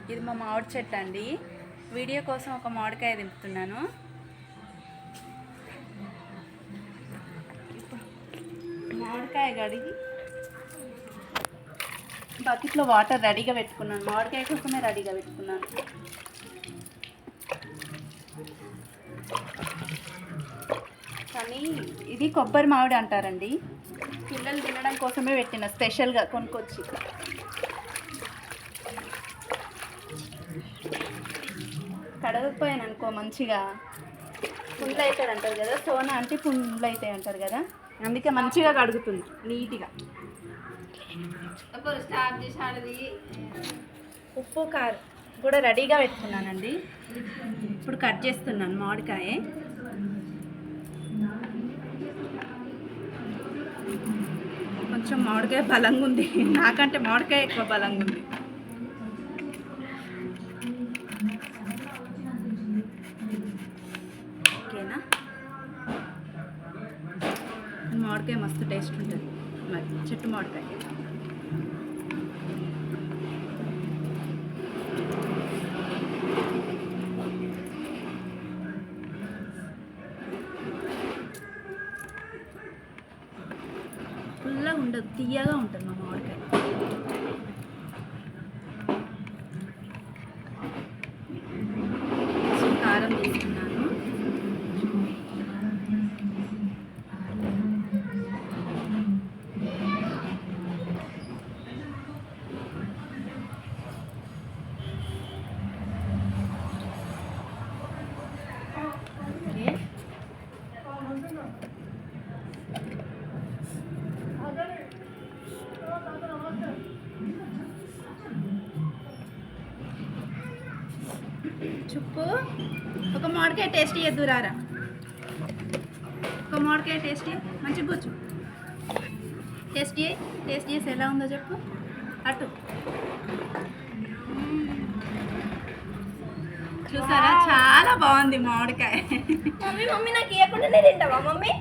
ఇది మా మామిడి చెట్టు అండి. వీడియో కోసం ఒక మామిడికాయ దింపుతున్నాను. మామిడికాయ కడిగి బకెట్లో వాటర్ రెడీగా పెట్టుకున్నాను. మామిడికాయ కోసమే రెడీగా పెట్టుకున్నాను. కానీ ఇది కొబ్బరి మామిడి అంటారండి. పిల్లలు తినడం కోసమే పెట్టిన, స్పెషల్గా కొనుక్కొచ్చి. కడగకపోయాను అనుకో మంచిగా పుండ్లు అవుతాడు అంటారు కదా, సోనా అంటే పుండ్లు అవుతాయి అంటారు కదా, అందుకే మంచిగా కడుగుతుంది నీట్గా. ఉప్పు కారం కూడా రెడీగా పెట్టుకున్నానండి. ఇప్పుడు కట్ చేస్తున్నాను మామిడికాయ. కొంచెం మామిడికాయ బలంగా ఉంది, నాకంటే మామిడికాయ ఎక్కువ బలంగా ఉంది. ఓకేనా? మామిడికాయ మస్తు టేస్ట్ ఉంటుంది మరి, చెట్టు మామిడికాయ. పుల్లగా ఉండదు, తీయగా ఉంటుంది మా మామిడికాయ. కారం తీసుకున్నాను. చుప్పు ఒక మామిడికాయ టేస్ట్ చేద్దురారా, ఒక మామిడికాయ టేస్ట్ మంచిగా కూర్చో. టేస్ట్ చేసి ఎలా ఉందో చెప్పు. అటు చూసారా, చాలా బాగుంది మామిడికాయ. మమ్మీ మమ్మీ నాకు ఇవ్వకుండానే తింటావా మమ్మీ?